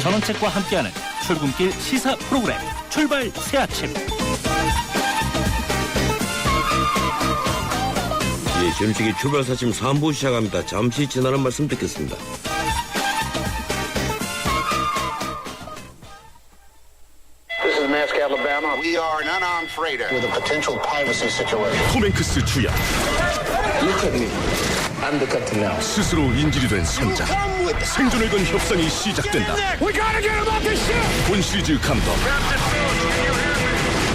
전원책과 함께하는 출근길 시사 프로그램 출발 새아침. 예, 점심기 출발 사침 3부 시작합니다. 잠시 지나는 말씀 듣겠습니다. This is Mask, Alabama. We are an unarmed freighter With a potential piracy situation. 톰 행크스 주연, Look at me. I'm the captain now. 스스로 인질이 된 선장, 생존을 건 협상이 시작된다. 본 시리즈 감독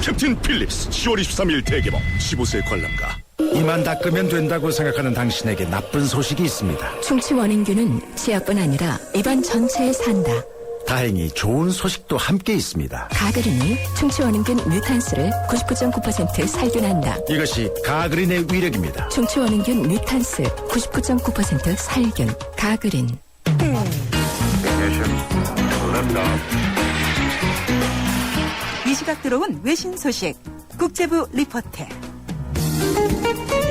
캡틴 필립스, 10월 23일 대개봉. 15세 관람가. 이만 닦으면 된다고 생각하는 당신에게 나쁜 소식이 있습니다. 충치 원인균은 치약뿐 아니라 입안 전체에 산다. 다행히 좋은 소식도 함께 있습니다. 가그린이 충치 원인균 뮤탄스를 99.9% 살균한다. 이것이 가그린의 위력입니다. 충치 원인균 뮤탄스 99.9% 살균. 가그린. 이 시각 들어온 외신 소식. 국제부 리포트.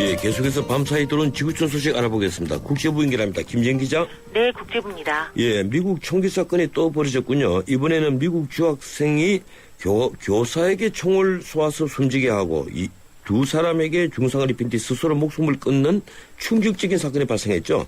예, 계속해서 밤사이 들어온 지구촌 소식 알아보겠습니다. 국제부 연결합니다. 김정 기자. 네, 국제부입니다. 예, 미국 총기 사건이 또 벌어졌군요. 이번에는 미국 중학생이 교사에게 총을 쏘아서 숨지게 하고 이 두 사람에게 중상을 입힌 뒤 스스로 목숨을 끊는 충격적인 사건이 발생했죠.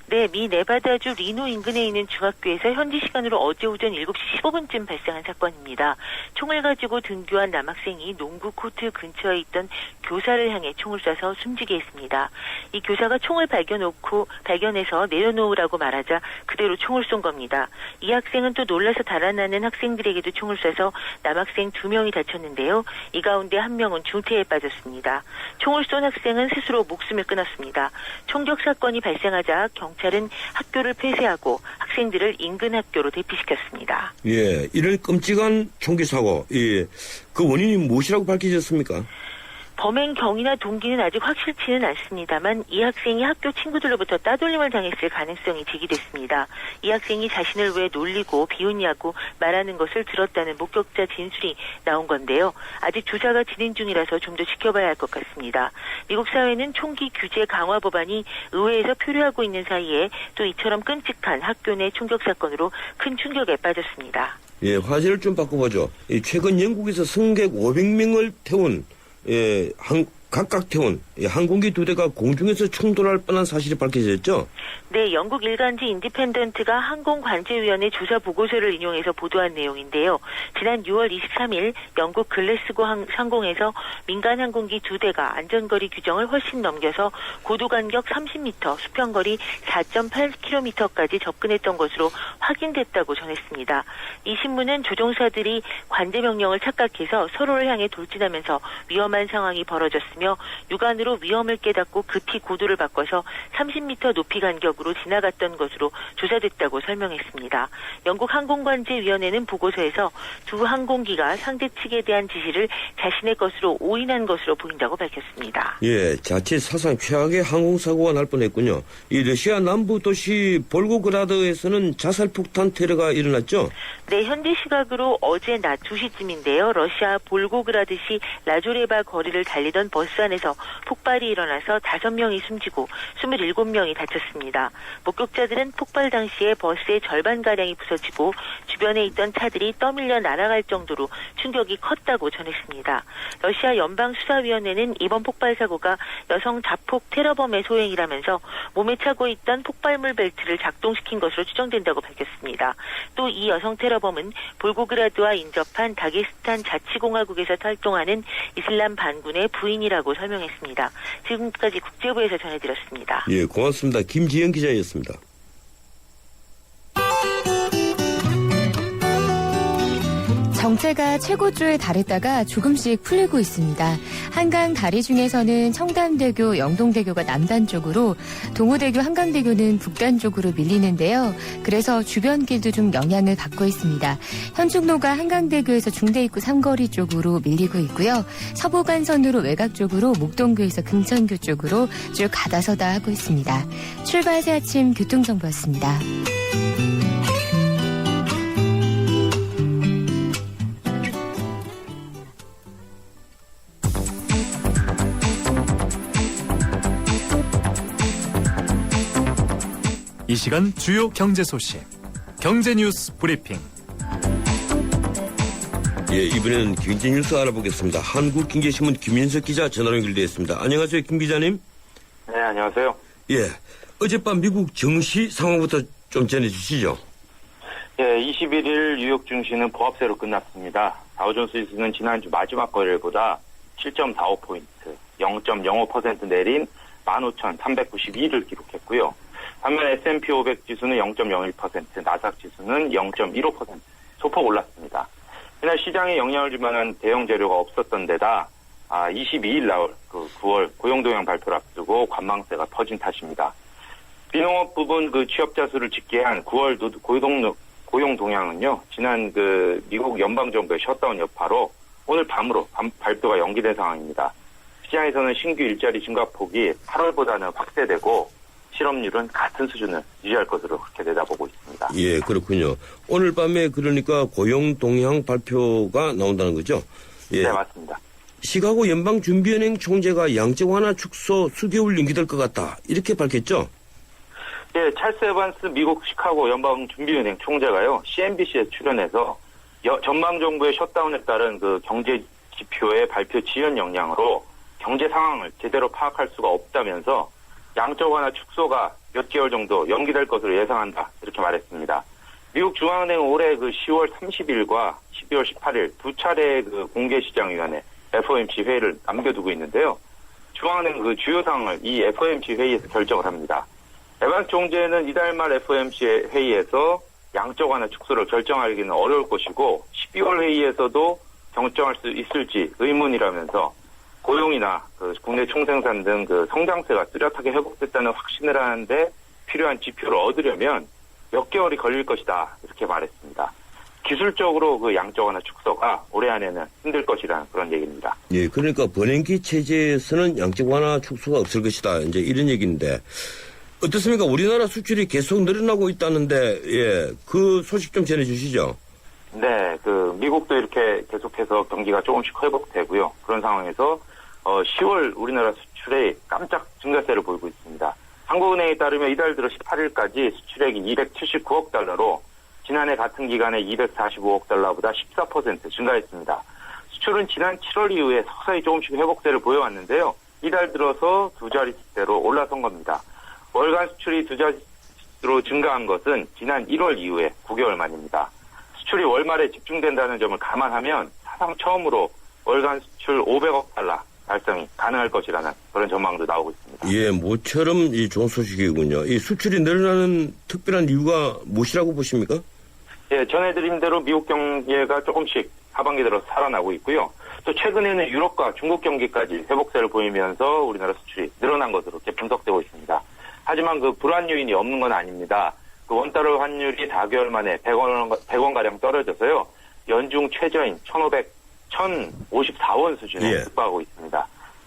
네, 미 네바다주 리노 인근에 있는 중학교에서 현지 시간으로 어제 오전 7시 15분쯤 발생한 사건입니다. 총을 가지고 등교한 남학생이 농구 코트 근처에 있던 교사를 향해 총을 쏴서 숨지게 했습니다. 이 교사가 총을 발견해서 내려놓으라고 말하자 그대로 총을 쏜 겁니다. 이 학생은 또 놀라서 달아나는 학생들에게도 총을 쏴서 남학생 2명이 다쳤는데요. 이 가운데 1명은 중태에 빠졌습니다. 총을 쏜 학생은 스스로 목숨을 끊었습니다. 총격 사건이 발생하자 경찰은 학교를 폐쇄하고 학생들을 인근 학교로 대피시켰습니다. 예, 이런 끔찍한 총기 사고, 예, 그 원인이 무엇이라고 밝혀졌습니까? 범행 경위나 동기는 아직 확실치는 않습니다만 이 학생이 학교 친구들로부터 따돌림을 당했을 가능성이 제기됐습니다. 이 학생이 자신을 왜 놀리고 비웃냐고 말하는 것을 들었다는 목격자 진술이 나온 건데요. 아직 조사가 진행 중이라서 좀 더 지켜봐야 할 것 같습니다. 미국 사회는 총기 규제 강화 법안이 의회에서 표류하고 있는 사이에 또 이처럼 끔찍한 학교 내 총격 사건으로 큰 충격에 빠졌습니다. 예, 화제를 좀 바꿔보죠. 최근 영국에서 승객 500명을 태운 각각 태운 항공기 2대가 공중에서 충돌할 뻔한 사실이 밝혀졌죠? 네, 영국 일간지 인디펜던트가 항공관제위원회 조사 보고서를 인용해서 보도한 내용인데요. 지난 6월 23일 영국 글래스고 상공에서 민간 항공기 2대가 안전거리 규정을 훨씬 넘겨서 고도간격 30m, 수평거리 4.8km까지 접근했던 것으로 확인됐다고 전했습니다. 이 신문은 조종사들이 관제 명령을 착각해서 서로를 향해 돌진하면서 위험한 상황이 벌어졌으며 육안으로 위험을 깨닫고 급히 고도를 바꿔서 30m 높이 간격으로 지나갔던 것으로 조사됐다고 설명했습니다. 영국 항공관제위원회는 보고서에서 두 항공기가 상대 측에 대한 지시를 자신의 것으로 오인한 것으로 보인다고 밝혔습니다. 예, 자칫 사상 최악의 항공사고가 날 뻔했군요. 이 러시아 남부 도시 볼고그라드에서는 자살폭탄 테러가 일어났죠? 네, 현지 시각으로 어제 낮 2시쯤인데요. 러시아 볼고그라드시 라조레바 거리를 달리던 버스 안에서 폭발이 일어나서 5명이 숨지고 27명이 다쳤습니다. 목격자들은 폭발 당시에 버스의 절반가량이 부서지고 주변에 있던 차들이 떠밀려 날아갈 정도로 충격이 컸다고 전했습니다. 러시아 연방수사위원회는 이번 폭발 사고가 여성 자폭 테러범의 소행이라면서 몸에 차고 있던 폭발물 벨트를 작동시킨 것으로 추정된다고 밝혔습니다. 또 이 여성 테러범은 볼고그라드와 인접한 다게스탄 자치공화국에서 활동하는 이슬람 반군의 부인이라고 설명했습니다. 지금까지 국제부에서 전해드렸습니다. 예, 고맙습니다. 김지영 기자였습니다. 정체가 최고조에 달했다가 조금씩 풀리고 있습니다. 한강 다리 중에서는 청담대교, 영동대교가 남단 쪽으로, 동호대교, 한강대교는 북단 쪽으로 밀리는데요. 그래서 주변 길도 좀 영향을 받고 있습니다. 현충로가 한강대교에서 중대입구 삼거리 쪽으로 밀리고 있고요. 서부간선으로 외곽 쪽으로 목동교에서 금천교 쪽으로 쭉 가다서다 하고 있습니다. 출발 새 아침 교통정보였습니다. 이 시간 주요 경제 소식, 경제 뉴스 브리핑 예, 이번에는 경제 뉴스 알아보겠습니다. 한국경제신문 김윤석 기자 전화로 연결되어 있습니다. 안녕하세요, 김 기자님. 네, 안녕하세요. 예, 어젯밤 미국 증시 상황부터 좀 전해주시죠. 예, 21일 뉴욕 증시는 보합세로 끝났습니다. 다우존스 지수는 지난주 마지막 거래일보다 7.45포인트, 0.05% 내린 15,392를 기록했고요. 반면 S&P 500 지수는 0.01%, 나스닥 지수는 0.15% 소폭 올랐습니다. 이날 시장에 영향을 줄 만한 대형 재료가 없었던 데다 22일 나올 그 9월 고용동향 발표를 앞두고 관망세가 퍼진 탓입니다. 비농업 부분 그 취업자 수를 집계한 9월 고용 동향은요, 지난 그 미국 연방정부의 셧다운 여파로 오늘 밤으로 발표가 연기된 상황입니다. 시장에서는 신규 일자리 증가폭이 8월보다는 확대되고 실업률은 같은 수준을 유지할 것으로 그렇게 내다보고 있습니다. 예, 그렇군요. 오늘 밤에 그러니까 고용 동향 발표가 나온다는 거죠? 예. 네, 맞습니다. 시카고 연방준비은행 총재가 양적 완화 축소 수개월 연기될 것 같다. 이렇게 밝혔죠? 예, 찰스 에반스 미국 시카고 연방준비은행 총재가요, CNBC에 출연해서 전방정부의 셧다운에 따른 그 경제 지표의 발표 지연 영향으로 경제 상황을 제대로 파악할 수가 없다면서 양적 완화 축소가 몇 개월 정도 연기될 것으로 예상한다. 이렇게 말했습니다. 미국 중앙은행은 올해 그 10월 30일과 12월 18일 두 차례 그 공개시장위원회 FOMC 회의를 남겨두고 있는데요. 중앙은행 그 주요 사항을 이 FOMC 회의에서 결정을 합니다. 에반스 총재는 이달 말 FOMC 회의에서 양적 완화 축소를 결정하기는 어려울 것이고 12월 회의에서도 결정할 수 있을지 의문이라면서 고용이나 그 국내 총생산 등 그 성장세가 뚜렷하게 회복됐다는 확신을 하는데 필요한 지표를 얻으려면 몇 개월이 걸릴 것이다. 이렇게 말했습니다. 기술적으로 그 양적 완화 축소가 올해 안에는 힘들 것이라는 그런 얘기입니다. 예, 그러니까 번행기 체제에서는 양적 완화 축소가 없을 것이다. 이제 이런 얘기인데 어떻습니까? 우리나라 수출이 계속 늘어나고 있다는데 예, 그 소식 좀 전해주시죠. 네, 그 미국도 이렇게 계속해서 경기가 조금씩 회복되고요. 그런 상황에서 10월 우리나라 수출에 깜짝 증가세를 보이고 있습니다. 한국은행에 따르면 이달 들어 18일까지 수출액이 279억 달러로 지난해 같은 기간에 245억 달러보다 14% 증가했습니다. 수출은 지난 7월 이후에 서서히 조금씩 회복세를 보여왔는데요. 이달 들어서 두 자릿수대로 올라선 겁니다. 월간 수출이 두 자릿수로 증가한 것은 지난 1월 이후에 9개월 만입니다. 수출이 월말에 집중된다는 점을 감안하면 사상 처음으로 월간 수출 500억 달러 달성이 가능할 것이라는 그런 전망도 나오고 있습니다. 예, 모처럼 이 좋은 소식이군요. 이 수출이 늘어나는 특별한 이유가 무엇이라고 보십니까? 예, 전해드린 대로 미국 경제가 조금씩 하반기 들어 살아나고 있고요. 또 최근에는 유럽과 중국 경기까지 회복세를 보이면서 우리나라 수출이 늘어난 것으로 이렇게 분석되고 있습니다. 하지만 그 불안 요인이 없는 건 아닙니다. 그 원달러 환율이 4개월 만에 100원가량 떨어져서요. 연중 최저인 1,054원 수준에 육박하고 있습니다.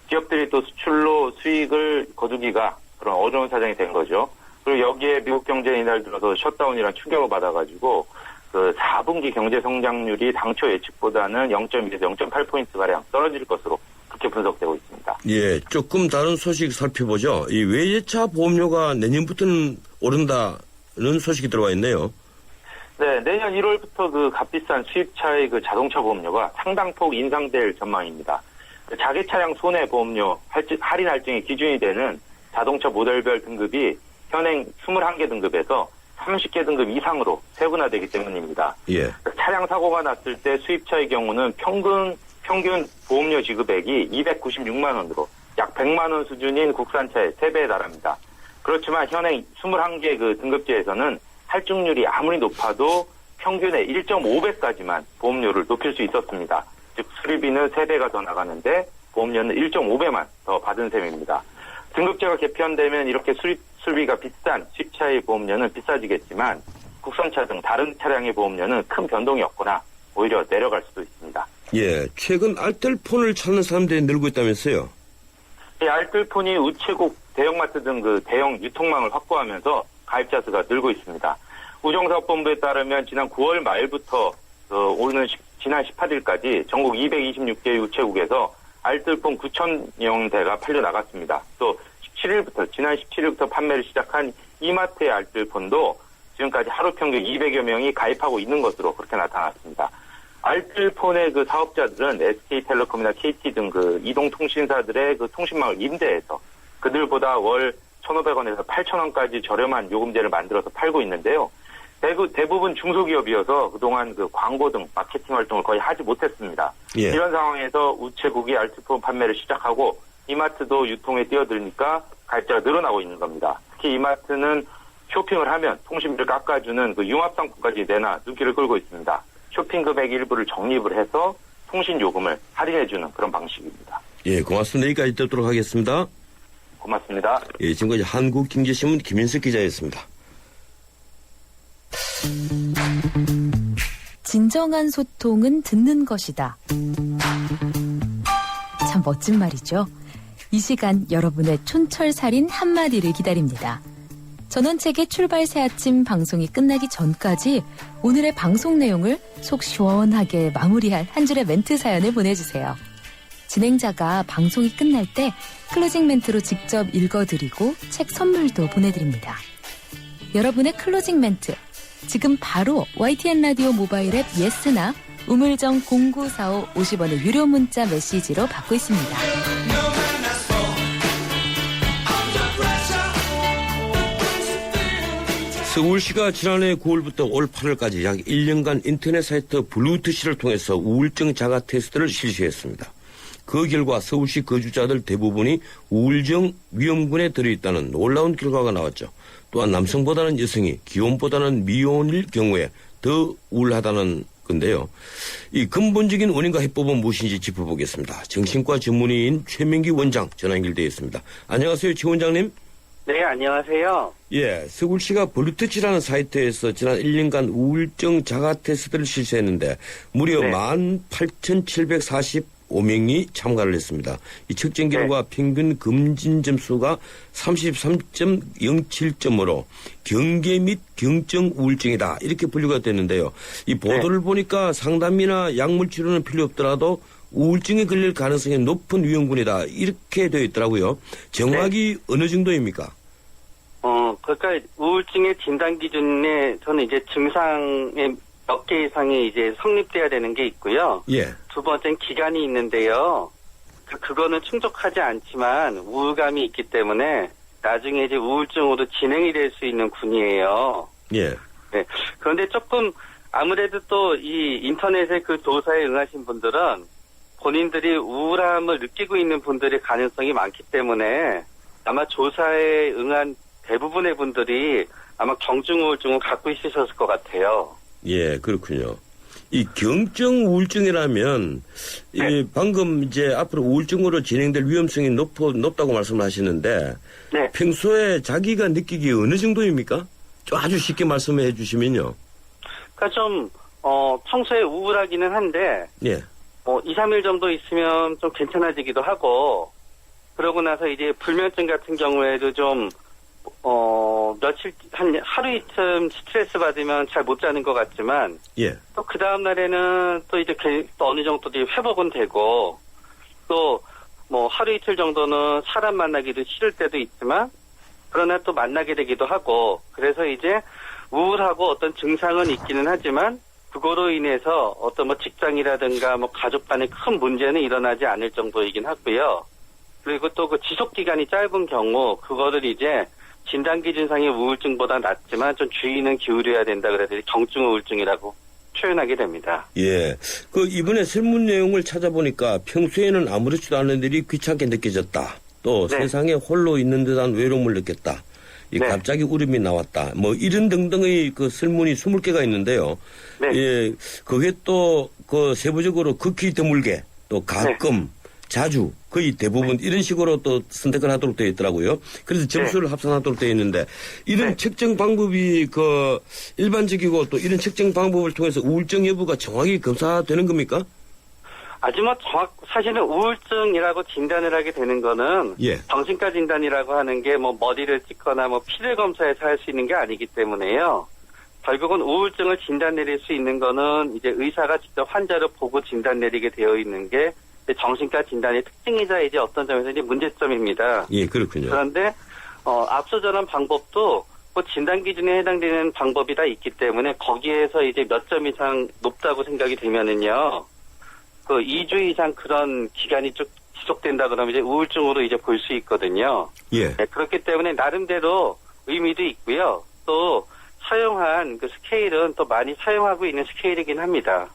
기업들이 또 수출로 수익을 거두기가 그런 어려운 사정이 된 거죠. 그리고 여기에 미국 경제는 이날 들어서 셧다운이란 충격을 받아가지고 그 4분기 경제 성장률이 당초 예측보다는 0.2에서 0.8포인트가량 떨어질 것으로 그렇게 분석되고 있습니다. 예, 조금 다른 소식 살펴보죠. 이 외제차 보험료가 내년부터는 오른다는 소식이 들어와 있네요. 네, 내년 1월부터 그 값비싼 수입차의 그 자동차 보험료가 상당폭 인상될 전망입니다. 자기 차량 손해 보험료 할인 할증의 기준이 되는 자동차 모델별 등급이 현행 21개 등급에서 30개 등급 이상으로 세분화되기 때문입니다. 예. 차량 사고가 났을 때 수입차의 경우는 평균 보험료 지급액이 296만 원으로 약 100만 원 수준인 국산차의 3배에 달합니다. 그렇지만 현행 21개 그 등급제에서는 할증률이 아무리 높아도 평균의 1.5배까지만 보험료를 높일 수 있었습니다. 즉 수리비는 3배가 더 나가는데 보험료는 1.5배만 더 받은 셈입니다. 등급제가 개편되면 이렇게 수리비가 비싼 수입차의 보험료는 비싸지겠지만 국산차 등 다른 차량의 보험료는 큰 변동이 없거나 오히려 내려갈 수도 있습니다. 예, 최근 알뜰폰을 찾는 사람들이 늘고 있다면서요? 이 알뜰폰이 우체국, 대형마트 등 그 대형 유통망을 확보하면서 가입자 수가 늘고 있습니다. 우정사업본부에 따르면 지난 9월 말부터 오는 지난 18일까지 전국 226개 우체국에서 알뜰폰 9,000여 대가 팔려 나갔습니다. 또 지난 17일부터 판매를 시작한 이마트의 알뜰폰도 지금까지 하루 평균 200여 명이 가입하고 있는 것으로 그렇게 나타났습니다. 알뜰폰의 그 사업자들은 SK텔레콤이나 KT 등 그 이동통신사들의 그 통신망을 임대해서 그들보다 월 1,500원에서 8,000원까지 저렴한 요금제를 만들어서 팔고 있는데요. 대부분 중소기업이어서 그동안 그 광고 등 마케팅 활동을 거의 하지 못했습니다. 예. 이런 상황에서 우체국이 알뜰폰 판매를 시작하고 이마트도 유통에 뛰어들니까 가입자가 늘어나고 있는 겁니다. 특히 이마트는 쇼핑을 하면 통신비를 깎아주는 그 융합상품까지 내놔 눈길을 끌고 있습니다. 쇼핑 금액 일부를 적립을 해서 통신 요금을 할인해주는 그런 방식입니다. 예, 고맙습니다. 여기까지 듣도록 하겠습니다. 고맙습니다. 예, 지금까지 한국경제신문 김인석 기자였습니다. 진정한 소통은 듣는 것이다. 참 멋진 말이죠. 이 시간 여러분의 촌철살인 한마디를 기다립니다. 전원책의 출발 새아침 방송이 끝나기 전까지 오늘의 방송 내용을 속 시원하게 마무리할 한 줄의 멘트 사연을 보내주세요. 진행자가 방송이 끝날 때 클로징 멘트로 직접 읽어드리고 책 선물도 보내드립니다. 여러분의 클로징 멘트 지금 바로 YTN 라디오 모바일 앱 예스나 우물정 0945 50원의 유료 문자 메시지로 받고 있습니다. 서울시가 지난해 9월부터 올 8월까지 약 1년간 인터넷 사이트 블루투시를 통해서 우울증 자가 테스트를 실시했습니다. 그 결과 서울시 거주자들 대부분이 우울증 위험군에 들어있다는 놀라운 결과가 나왔죠. 또한 남성보다는 여성이 기혼보다는 미혼일 경우에 더 우울하다는 건데요. 이 근본적인 원인과 해법은 무엇인지 짚어보겠습니다. 정신과 전문의인 최민기 원장 전화 연결되어 있습니다. 안녕하세요, 최 원장님. 네, 안녕하세요. 예, 서울시가 블루투치라는 사이트에서 지난 1년간 우울증 자가 테스트를 실시했는데 무려 18,745명이 참가를 했습니다. 이 측정 결과 평균 검진 점수가 33.07점으로 경계 및 경증 우울증이다 이렇게 분류가 됐는데요. 이 보도를 보니까 상담이나 약물 치료는 필요 없더라도 우울증에 걸릴 가능성이 높은 위험군이다 이렇게 되어 있더라고요. 정확히 어느 정도입니까? 그러니까 우울증의 진단 기준에 저는 이제 증상의 몇 개 이상이 이제 성립돼야 되는 게 있고요. 예. 두 번째는 기간이 있는데요. 그거는 충족하지 않지만 우울감이 있기 때문에 나중에 이제 우울증으로 진행이 될 수 있는 군이에요. 예. 네. 그런데 조금 아무래도 또 이 인터넷의 그 조사에 응하신 분들은 본인들이 우울함을 느끼고 있는 분들의 가능성이 많기 때문에 아마 조사에 응한 대부분의 분들이 아마 경증 우울증을 갖고 있으셨을 것 같아요. 예, 그렇군요. 이 경증 우울증이라면 이 방금 이제 앞으로 우울증으로 진행될 위험성이 높다고 말씀하시는데 평소에 자기가 느끼기에 어느 정도입니까? 좀 아주 쉽게 말씀해 주시면요. 그러니까 좀 평소에 우울하기는 한데 2, 3일 정도 있으면 좀 괜찮아지기도 하고 그러고 나서 이제 불면증 같은 경우에도 좀 며칠 하루 이틀 스트레스 받으면 잘 못 자는 것 같지만 또 그 다음 날에는 또 이제 또 어느 정도 회복은 되고 또 뭐 하루 이틀 정도는 사람 만나기도 싫을 때도 있지만 그러나 또 만나게 되기도 하고 그래서 이제 우울하고 어떤 증상은 있기는 하지만 그거로 인해서 어떤 뭐 직장이라든가 뭐 가족 간에 큰 문제는 일어나지 않을 정도이긴 하고요. 그리고 또 그 지속 기간이 짧은 경우 그거를 이제 진단 기준상의 우울증보다 낫지만 좀 주의는 기울여야 된다 그래서 경증 우울증이라고 표현하게 됩니다. 예. 그 이번에 설문 내용을 찾아보니까 평소에는 아무렇지도 않은 일이 귀찮게 느껴졌다. 또 세상에 홀로 있는 듯한 외로움을 느꼈다. 갑자기 울음이 나왔다. 뭐 이런 등등의 그 설문이 20개가 있는데요. 예. 그게 또 그 세부적으로 극히 드물게 또 가끔 자주 거의 대부분 이런 식으로 또 선택을 하도록 되어 있더라고요. 그래서 점수를 합산하도록 되어 있는데 이런 측정 방법이 그 일반적이고 또 이런 측정 방법을 통해서 우울증 여부가 정확히 검사되는 겁니까? 아주 뭐 사실은 우울증이라고 진단을 하게 되는 거는 정신과 진단이라고 하는 게 뭐 머리를 찍거나 뭐 피를 검사해서 할 수 있는 게 아니기 때문에요. 결국은 우울증을 진단 내릴 수 있는 거는 이제 의사가 직접 환자를 보고 진단 내리게 되어 있는 게 정신과 진단의 특징이자 이제 어떤 점에서 이제 문제점입니다. 예, 그렇군요. 그런데 앞서 전한 방법도 그 진단 기준에 해당되는 방법이 다 있기 때문에 거기에서 이제 몇 점 이상 높다고 생각이 되면은요, 그 2주 이상 그런 기간이 쭉 지속된다 그러면 이제 우울증으로 이제 볼 수 있거든요. 예. 네, 그렇기 때문에 나름대로 의미도 있고요. 또 사용한 그 스케일은 또 많이 사용하고 있는 스케일이긴 합니다.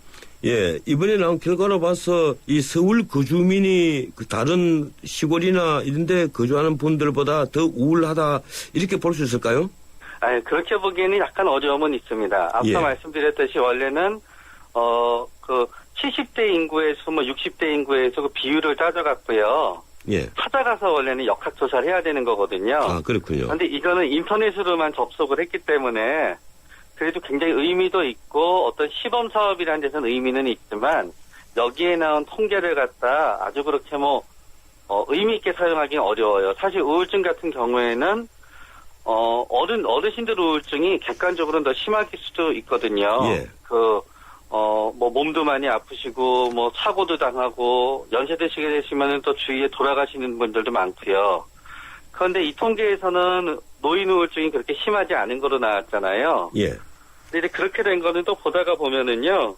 예, 이번에 나온 결과로 봐서 이 서울 거주민이 그 다른 시골이나 이런 데 거주하는 분들보다 더 우울하다 이렇게 볼 수 있을까요? 그렇게 보기에는 약간 어려움은 있습니다. 앞서 예. 말씀드렸듯이 원래는 그 70대 인구의 수, 60대 인구의 수 그 비율을 따져갔고요. 예. 찾아가서 원래는 역학조사를 해야 되는 거거든요. 아, 그렇군요. 그런데 이거는 인터넷으로만 접속을 했기 때문에 그래도 굉장히 의미도 있고 어떤 시범 사업이라는 데서는 의미는 있지만 여기에 나온 통계를 갖다 아주 그렇게 의미 있게 사용하기는 어려워요. 사실 우울증 같은 경우에는 어르신들 우울증이 객관적으로는 더 심하길 수도 있거든요. 예. 몸도 많이 아프시고, 사고도 당하고, 연세 드시게 되시면은 또 주위에 돌아가시는 분들도 많고요. 그런데 이 통계에서는 노인 우울증이 그렇게 심하지 않은 거로 나왔잖아요. 예. 근데 그렇게 된 거는 또 보다가 보면은요,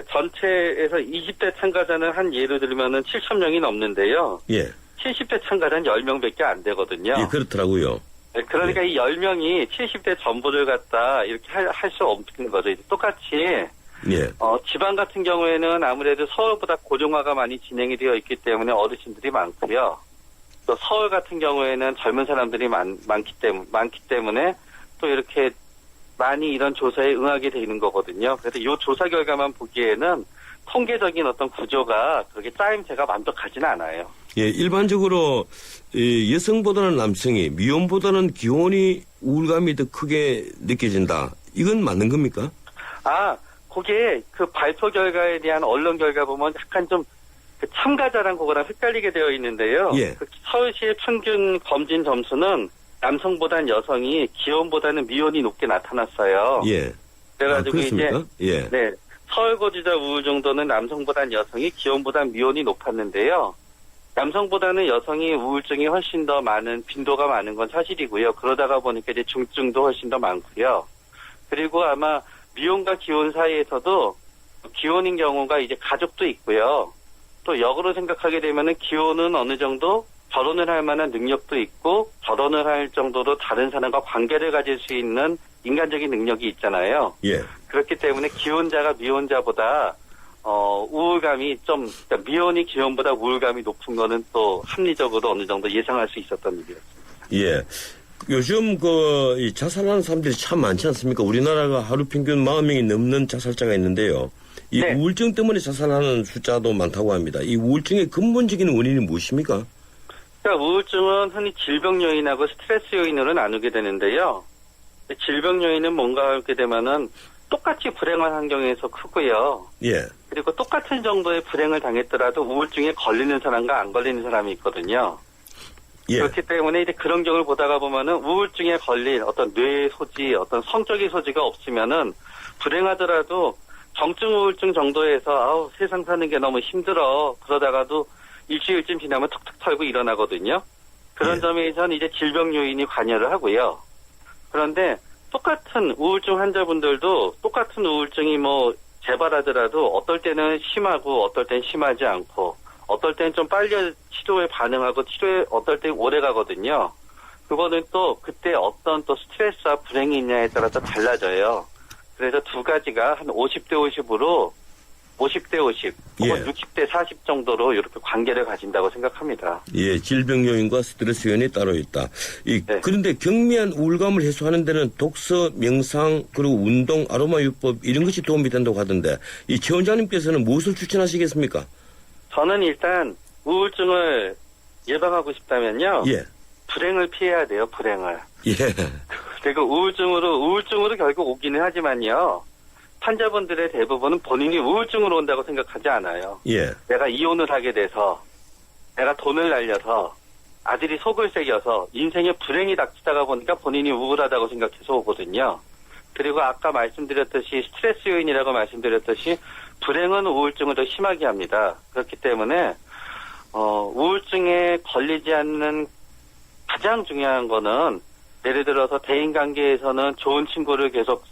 전체에서 20대 참가자는 한 예로 들면은 7,000명이 넘는데요. 예. 70대 참가자는 10명밖에 안 되거든요. 예, 그렇더라고요. 네, 그러니까 이 10명이 70대 전부를 갖다 이렇게 할 수 없는 거죠. 똑같이, 예. 지방 같은 경우에는 아무래도 서울보다 고령화가 많이 진행이 되어 있기 때문에 어르신들이 많고요. 또 서울 같은 경우에는 젊은 사람들이 많기 때문에 또 이렇게 많이 이런 조사에 응하게 되는 거거든요. 그래서 이 조사 결과만 보기에는 통계적인 어떤 구조가 그렇게 짜임새가 완벽하지는 않아요. 예, 일반적으로 여성보다는 남성이 미혼보다는 기혼이 우울감이 더 크게 느껴진다. 이건 맞는 겁니까? 그게 그 발표 결과에 대한 언론 결과 보면 약간 좀 그 참가자랑 그거랑 헷갈리게 되어 있는데요. 예. 그 서울시의 평균 검진 점수는 남성보다는 여성이 기혼보다는 미혼이 높게 나타났어요. 예. 그래가지고 그렇습니까? 이제 예. 네, 서울 거주자 우울 정도는 남성보다는 여성이 기혼보다는 미혼이 높았는데요. 남성보다는 여성이 우울증이 훨씬 더 많은 빈도가 많은 건 사실이고요. 그러다가 보니까 이제 중증도 훨씬 더 많고요. 그리고 아마 미혼과 기혼 사이에서도 기혼인 경우가 이제 가족도 있고요. 또 역으로 생각하게 되면은 기혼은 어느 정도 결혼을 할 만한 능력도 있고 결혼을 할 정도로 다른 사람과 관계를 가질 수 있는 인간적인 능력이 있잖아요. 예. 그렇기 때문에 기혼자가 미혼자보다 우울감이 그러니까 미혼이 기혼보다 우울감이 높은 거는 또 합리적으로 어느 정도 예상할 수 있었던 일이었습니다. 예. 요즘 이 자살하는 사람들이 참 많지 않습니까? 우리나라가 하루 평균 40명이 넘는 자살자가 있는데요. 이 네. 우울증 때문에 자살하는 숫자도 많다고 합니다. 이 우울증의 근본적인 원인이 무엇입니까? 그러니까 우울증은 흔히 질병 요인하고 스트레스 요인으로 나누게 되는데요. 질병 요인은 뭔가 하게 되면은 똑같이 불행한 환경에서 크고요. 예. 그리고 똑같은 정도의 불행을 당했더라도 우울증에 걸리는 사람과 안 걸리는 사람이 있거든요. 예. 그렇기 때문에 이제 그런 경우를 보다가 보면은 우울증에 걸린 어떤 뇌의 소지, 어떤 성적인 소지가 없으면은 불행하더라도 정증 우울증 정도에서 세상 사는 게 너무 힘들어. 그러다가도 일주일쯤 지나면 툭툭 털고 일어나거든요. 그런 예. 점에서는 이제 질병 요인이 관여를 하고요. 그런데 똑같은 우울증 환자분들도 똑같은 우울증이 재발하더라도 어떨 때는 심하고 어떨 땐 심하지 않고 어떨 땐 좀 빨리 치료에 반응하고 치료에 어떨 땐 오래 가거든요. 그거는 또 그때 어떤 또 스트레스와 불행이 있냐에 따라서 달라져요. 그래서 두 가지가 한 50대 50으로 50대 50 혹은 예. 60대 40 정도로 이렇게 관계를 가진다고 생각합니다. 예, 질병 요인과 스트레스 요인이 따로 있다. 네. 그런데 경미한 우울감을 해소하는 데는 독서, 명상, 그리고 운동, 아로마요법 이런 것이 도움이 된다고 하던데 이 최 원장님께서는 무엇을 추천하시겠습니까? 저는 일단 우울증을 예방하고 싶다면요. 예. 불행을 피해야 돼요. 불행을. 예. 그리고 우울증으로 결국 오기는 하지만요. 환자분들의 대부분은 본인이 우울증으로 온다고 생각하지 않아요. 예. 내가 이혼을 하게 돼서, 내가 돈을 날려서, 아들이 속을 새겨서 인생에 불행이 닥치다가 보니까 본인이 우울하다고 생각해서 오거든요. 그리고 아까 말씀드렸듯이 스트레스 요인이라고 말씀드렸듯이 불행은 우울증을 더 심하게 합니다. 그렇기 때문에 우울증에 걸리지 않는 가장 중요한 거는 예를 들어서 대인관계에서는 좋은 친구를 계속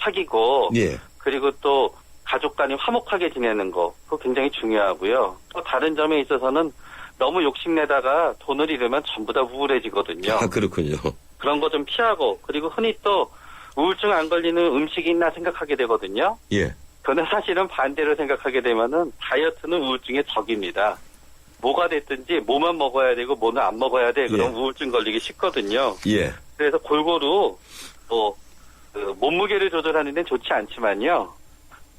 사귀고 예. 그리고 또 가족 간이 화목하게 지내는 거 그거 굉장히 중요하고요. 또 다른 점에 있어서는 너무 욕심내다가 돈을 잃으면 전부 다 우울해지거든요. 아, 그렇군요. 그런 거 좀 피하고 그리고 흔히 또 우울증 안 걸리는 음식이 있나 생각하게 되거든요. 예. 저는 사실은 반대로 생각하게 되면은 다이어트는 우울증의 적입니다. 뭐가 됐든지 뭐만 먹어야 되고 뭐는 안 먹어야 돼. 그럼 우울증 걸리기 쉽거든요. 예. 그래서 골고루 몸무게를 조절하는 데는 좋지 않지만요.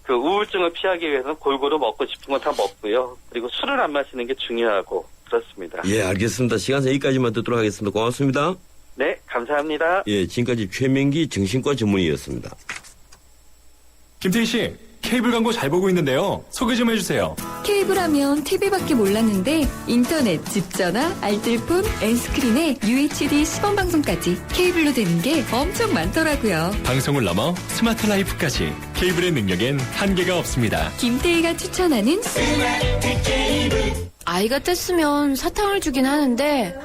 그 우울증을 피하기 위해서는 골고루 먹고 싶은 건 다 먹고요. 그리고 술을 안 마시는 게 중요하고 그렇습니다. 예, 알겠습니다. 시간상 여기까지만 듣도록 하겠습니다. 고맙습니다. 네, 감사합니다. 예, 지금까지 최명기 정신과 전문의였습니다. 김태희 씨, 케이블 광고 잘 보고 있는데요. 소개 좀 해주세요. 케이블 하면 TV밖에 몰랐는데 인터넷, 집전화, 알뜰폰, N스크린에 UHD 시범 방송까지 케이블로 되는 게 엄청 많더라고요. 방송을 넘어 스마트 라이프까지 케이블의 능력엔 한계가 없습니다. 김태희가 추천하는 아이가 뗐으면 사탕을 주긴 하는데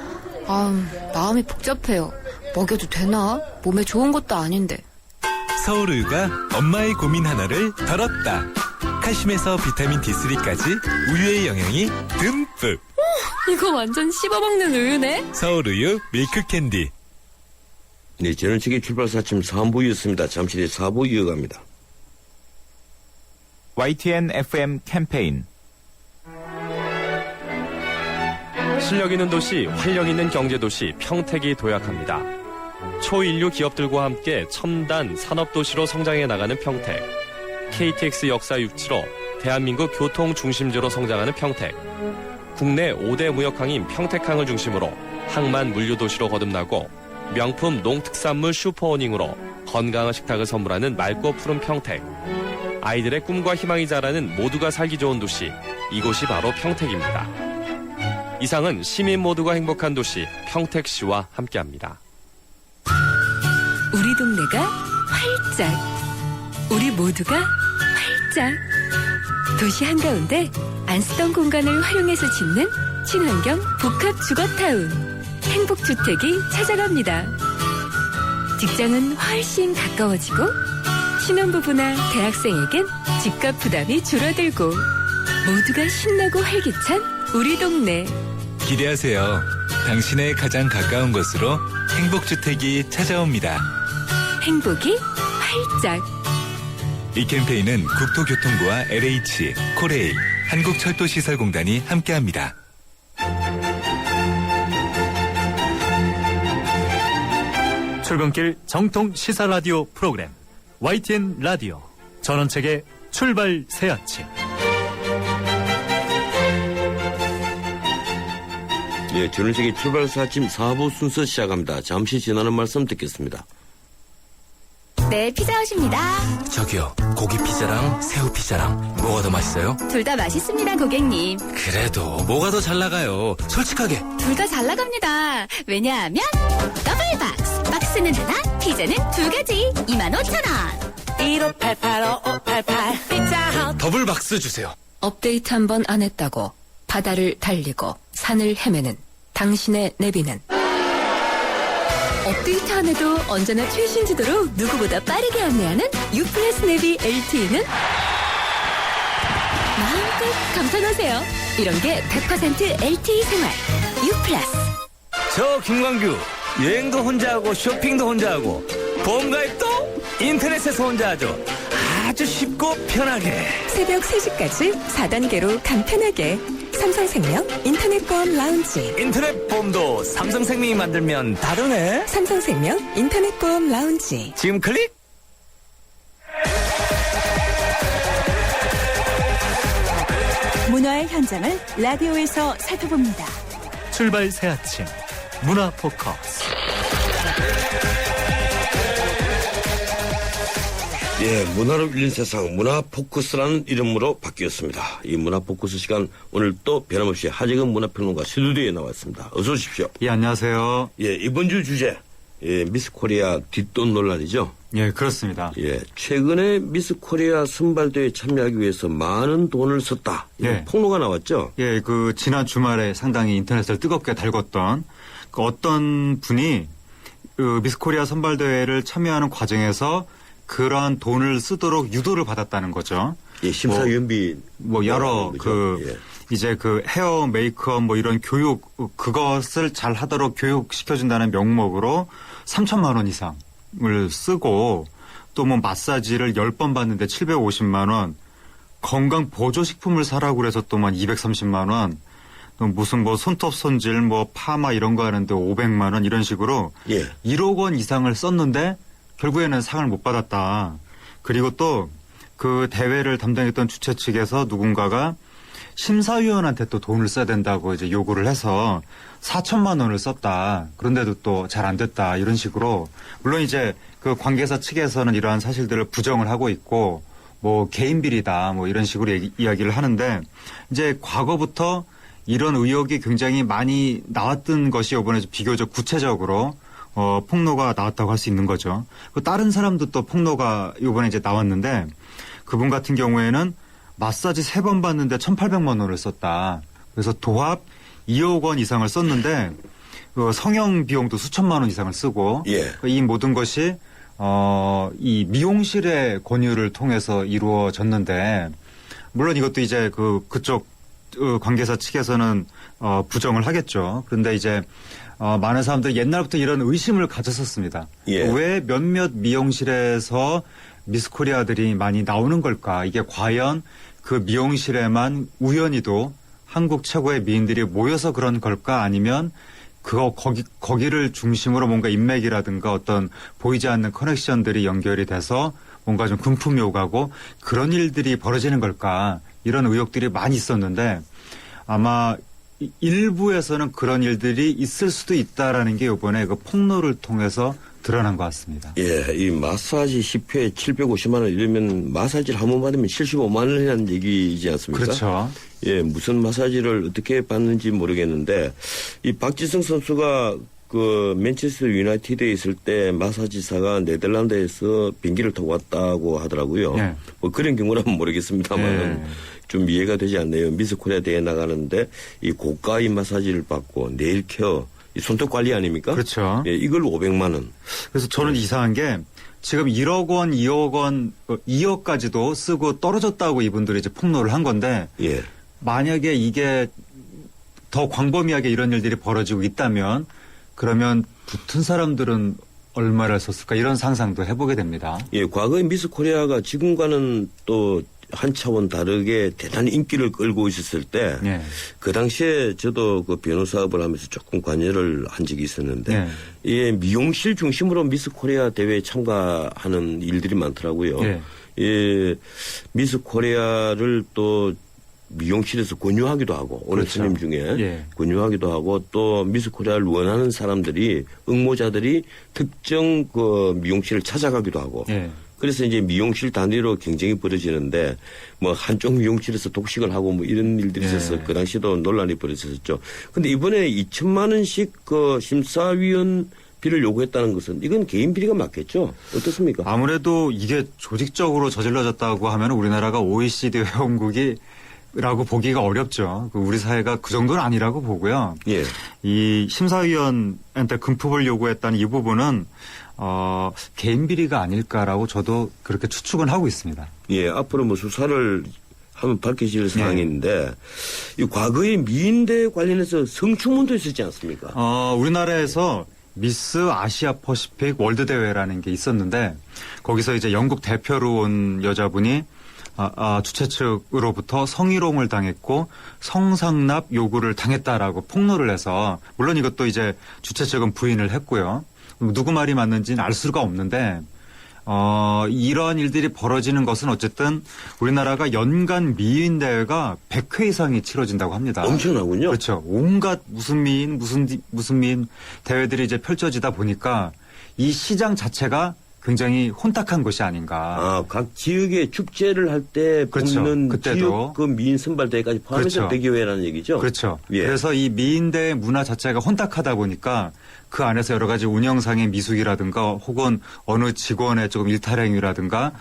마음이 복잡해요. 먹여도 되나? 몸에 좋은 것도 아닌데. 서울우유가 엄마의 고민 하나를 덜었다. 칼슘에서 비타민 D3까지 우유의 영양이 듬뿍. 이거 완전 씹어먹는 우유네? 서울우유 밀크캔디. 네, 저는 책의 출발사 아침 3부였습니다. 잠시 뒤에 4부 이어갑니다. YTN FM 캠페인 실력 있는 도시, 활력 있는 경제도시 평택이 도약합니다. 초인류 기업들과 함께 첨단 산업도시로 성장해 나가는 평택. KTX 역사 유치로 대한민국 교통 중심지로 성장하는 평택. 국내 5대 무역항인 평택항을 중심으로 항만 물류도시로 거듭나고 명품 농특산물 슈퍼오닝으로 건강한 식탁을 선물하는 맑고 푸른 평택. 아이들의 꿈과 희망이 자라는 모두가 살기 좋은 도시, 이곳이 바로 평택입니다. 이상은 시민 모두가 행복한 도시 평택시와 함께합니다. 우리 동네가 활짝, 우리 모두가 활짝. 도시 한가운데 안 쓰던 공간을 활용해서 짓는 친환경 복합 주거타운 행복주택이 찾아갑니다. 직장은 훨씬 가까워지고 신혼부부나 대학생에겐 집값 부담이 줄어들고 모두가 신나고 활기찬 우리 동네. 기대하세요. 당신의 가장 가까운 곳으로 행복주택이 찾아옵니다. 행복이 활짝. 이 캠페인은 국토교통부와 LH, 코레일, 한국철도시설공단이 함께합니다. 출근길 정통 시사 라디오 프로그램 YTN 라디오 전원책의 출발 새 아침. 예, 전원책의 출발 새 아침 4부 순서 시작합니다. 잠시 지나는 말씀 듣겠습니다. 네, 피자헛입니다. 저기요, 고기 피자랑 새우 피자랑 뭐가 더 맛있어요? 둘 다 맛있습니다, 고객님. 그래도 뭐가 더 잘 나가요? 솔직하게. 둘 다 잘 나갑니다. 왜냐하면 더블박스. 박스는 하나, 피자는 두 가지. 25,000원. 1588-5588 피자헛. 더블박스 주세요. 업데이트 한 번 안 했다고 바다를 달리고 산을 헤매는 당신의 내비는 업데이트 안 해도 언제나 최신 지도로 누구보다 빠르게 안내하는 U+ 내비 LTE는 마음껏 감탄하세요. 이런 게 100% LTE 생활 U+. 저 김광규 여행도 혼자 하고 쇼핑도 혼자 하고 보험가입도 인터넷에서 혼자 하죠. 아주 쉽고 편하게. 새벽 3시까지 4단계로 간편하게. 삼성생명 인터넷보험 라운지. 인터넷 보험도 삼성생명이 만들면 다르네. 삼성생명 인터넷보험 라운지. 지금 클릭. 문화의 현장을 라디오에서 살펴봅니다. 출발 새 아침 문화 포커스. 예, 문화로 울린 세상 문화 포커스라는 이름으로 바뀌었습니다. 이 문화 포커스 시간 오늘 또 변함없이 하재근 문화평론가 스튜디오에 나왔습니다. 어서 오십시오. 예, 안녕하세요. 예, 이번 주 주제 미스 코리아 뒷돈 논란이죠. 예, 그렇습니다. 예, 최근에 미스 코리아 선발대회에 참여하기 위해서 많은 돈을 썼다. 이런 폭로가 나왔죠. 예, 그 지난 주말에 상당히 인터넷을 뜨겁게 달궜던 그 어떤 분이 미스 코리아 선발 대회를 참여하는 과정에서 그러한 돈을 쓰도록 유도를 받았다는 거죠. 예, 심사위원비 뭐 여러 이제 그 헤어 메이크업 뭐 이런 교육 그것을 잘 하도록 교육시켜준다는 명목으로 3천만 원 이상을 쓰고 또 뭐 마사지를 10번 받는데 750만 원, 건강 보조식품을 사라고 그래서 또 만 230만 원, 또 무슨 뭐 손톱 손질 뭐 파마 이런 거 하는데 500만 원 이런 식으로 1억 원 이상을 썼는데 결국에는 상을 못 받았다. 그리고 또 그 대회를 담당했던 주최 측에서 누군가가 심사위원한테 또 돈을 써야 된다고 이제 요구를 해서 4천만 원을 썼다. 그런데도 또 잘 안 됐다. 이런 식으로 물론 이제 그 관계사 측에서는 이러한 사실들을 부정을 하고 있고 뭐 개인 비리다 뭐 이런 식으로 이야기를 하는데 이제 과거부터 이런 의혹이 굉장히 많이 나왔던 것이 이번에 비교적 구체적으로 폭로가 나왔다고 할 수 있는 거죠. 그 다른 사람도 또 폭로가 이번에 이제 나왔는데 그분 같은 경우에는 마사지 3번 받는데 1,800만 원을 썼다. 그래서 도합 2억 원 이상을 썼는데 성형 비용도 수천만 원 이상을 쓰고 이 모든 것이 이 미용실의 권유를 통해서 이루어졌는데 물론 이것도 이제 그쪽 관계사 측에서는 부정을 하겠죠. 그런데 이제 많은 사람들이 옛날부터 이런 의심을 가졌었습니다. 왜 몇몇 미용실에서 미스코리아들이 많이 나오는 걸까? 이게 과연 그 미용실에만 우연히도 한국 최고의 미인들이 모여서 그런 걸까? 아니면 거기를 중심으로 뭔가 인맥이라든가 어떤 보이지 않는 커넥션들이 연결이 돼서 뭔가 좀 금품이 오가고 그런 일들이 벌어지는 걸까? 이런 의혹들이 많이 있었는데 아마 일부에서는 그런 일들이 있을 수도 있다라는 게 이번에 그 폭로를 통해서 드러난 것 같습니다. 예, 이 마사지 10회에 750만 원 이러면 마사지를 한 번 받으면 75만 원이라는 얘기이지 않습니까? 그렇죠. 예, 무슨 마사지를 어떻게 받는지 모르겠는데 이 박지성 선수가 그 맨체스터 유나이티드에 있을 때 마사지사가 네덜란드에서 비행기를 타고 왔다고 하더라고요. 뭐 그런 경우라면 모르겠습니다만 좀 이해가 되지 않네요. 미스 코리아 대회 나가는데 이 고가의 마사지를 받고 네일 케어 이 손톱 관리 아닙니까? 그렇죠. 예, 이걸 500만 원. 그래서 저는 이상한 게 지금 1억 원, 2억 원, 2억까지도 쓰고 떨어졌다고 이분들이 이제 폭로를 한 건데 만약에 이게 더 광범위하게 이런 일들이 벌어지고 있다면 그러면 붙은 사람들은 얼마를 썼을까 이런 상상도 해보게 됩니다. 예, 과거의 미스 코리아가 지금과는 또 한 차원 다르게 대단히 인기를 끌고 있었을 때 그 당시에 저도 그 변호사업을 하면서 조금 관여를 한 적이 있었는데 예, 미용실 중심으로 미스 코리아 대회에 참가하는 일들이 많더라고요. 예, 미스 코리아를 또 미용실에서 권유하기도 하고 오는 스님 중에 권유하기도 하고 또 미스 코리아를 원하는 사람들이 응모자들이 특정 그 미용실을 찾아가기도 하고 그래서 이제 미용실 단위로 경쟁이 벌어지는데 뭐 한쪽 미용실에서 독식을 하고 뭐 이런 일들이 있어서 그 당시도 논란이 벌어졌었죠. 근데 이번에 2천만 원씩 그 심사위원비를 요구했다는 것은 이건 개인 비리가 맞겠죠? 어떻습니까? 아무래도 이게 조직적으로 저질러졌다고 하면 우리나라가 OECD 회원국이 라고 보기가 어렵죠. 우리 사회가 그 정도는 아니라고 보고요. 이 심사위원한테 금품을 요구했다는 이 부분은 개인 비리가 아닐까라고 저도 그렇게 추측은 하고 있습니다. 예, 앞으로 뭐 수사를 하면 밝혀질 사항인데 이 과거의 미인대 관련해서 성추문도 있었지 않습니까? 우리나라에서 미스 아시아 퍼시픽 월드 대회라는 게 있었는데 거기서 이제 영국 대표로 온 여자분이 주최 측으로부터 성희롱을 당했고 성상납 요구를 당했다라고 폭로를 해서 물론 이것도 이제 주최 측은 부인을 했고요. 누구 말이 맞는지는 알 수가 없는데 이러한 일들이 벌어지는 것은 어쨌든 우리나라가 연간 미인 대회가 100회 이상이 치러진다고 합니다. 엄청나군요. 그렇죠. 온갖 무슨 미인 무슨 미인 대회들이 이제 펼쳐지다 보니까 이 시장 자체가 굉장히 혼탁한 것이 아닌가. 각 지역의 축제를 할 때 뽑는 그때도 지역 그 미인 선발대회까지 포함해서 100여회라는 얘기죠. 그렇죠. 그래서 이 미인대회 문화 자체가 혼탁하다 보니까 그 안에서 여러 가지 운영상의 미숙이라든가 혹은 어느 직원의 조금 일탈행위라든가